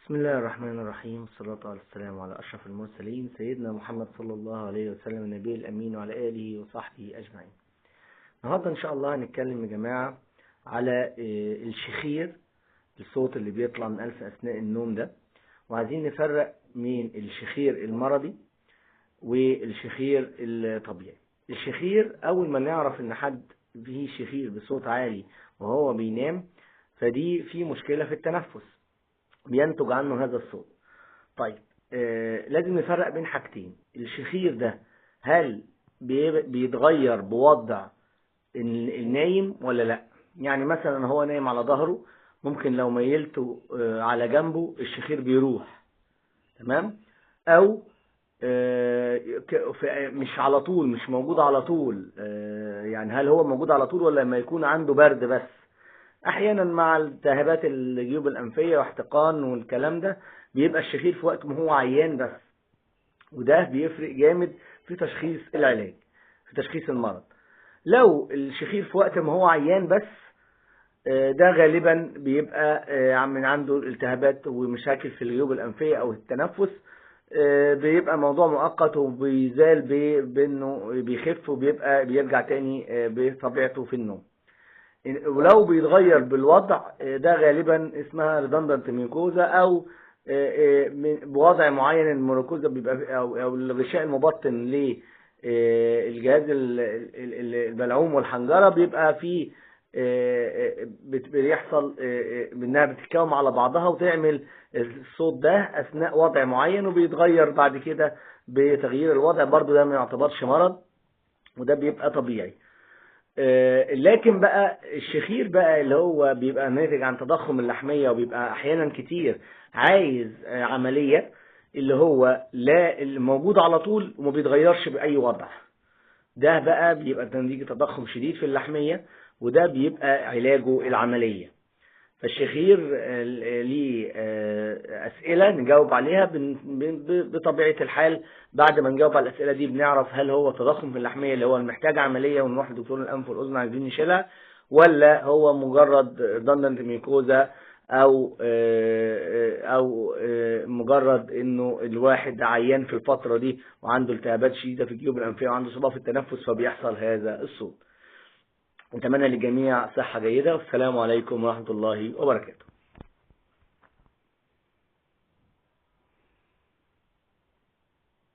بسم الله الرحمن الرحيم، والصلاة والسلام على أشرف المرسلين سيدنا محمد صلى الله عليه وسلم النبي الأمين وعلى آله وصحبه أجمعين. النهارده إن شاء الله هنتكلم يا جماعة على الشخير، الصوت اللي بيطلع من أنف أثناء النوم ده، وعايزين نفرق بين الشخير المرضي والشخير الطبيعي. الشخير أول ما نعرف إن حد فيه شخير بصوت عالي وهو بينام، فدي في مشكلة في التنفس بينتج عنه هذا الصوت. طيب لازم نفرق بين حاجتين. الشخير ده هل بيتغير بوضع النايم ولا لا؟ يعني مثلا هو نايم على ظهره، ممكن لو ميلته على جنبه الشخير بيروح، تمام؟ او مش على طول، مش موجود على طول. يعني هل هو موجود على طول ولا لما يكون عنده برد بس؟ احيانا مع التهابات الجيوب الانفيه واحتقان والكلام ده بيبقى الشخير في وقت ما هو عيان بس، وده بيفرق جامد في تشخيص العلاج، في تشخيص المرض. لو الشخير في وقت ما هو عيان بس، ده غالبا بيبقى من عنده التهابات ومشاكل في الجيوب الانفيه او التنفس، بيبقى موضوع مؤقت وبيزال بانه بيخف وبيبقى بيرجع تاني بطبيعته في النوم. ولو بيتغير بالوضع ده غالبا اسمها redundant ميوكوزا، او بوضع معين الميوكوزا بيبقى او الغشاء المبطن للجهاز البلعوم والحنجره بيبقى فيه بيحصل انها بتتكوم على بعضها وتعمل الصوت ده اثناء وضع معين، وبيتغير بعد كده بتغيير الوضع. برضو ده ما يعتبرش مرض، وده بيبقى طبيعي. لكن بقى الشخير بقى اللي هو بيبقى ناتج عن تضخم اللحمية، وبيبقى احيانا كتير عايز عملية، اللي هو لا اللي موجود على طول وما بيتغيرش بأي وضع، ده بقى بيبقى نتيجة تضخم شديد في اللحمية، وده بيبقى علاجه العملية. فالشخير ليه أسئلة نجاوب عليها بطبيعة الحال. بعد ما نجاوب على الأسئلة دي بنعرف هل هو تضخم في اللحمية اللي هو محتاج عملية ونروح لدكتور الأنف والأذن عايزين نشيلها، ولا هو مجرد redundant ميكوزا، أو مجرد إنه الواحد عيان في الفترة دي وعنده التهابات شديدة في الجيوب الأنفية وعنده صداع في التنفس فبيحصل هذا الصوت. أتمنى للجميع صحة جيدة، والسلام عليكم ورحمة الله وبركاته.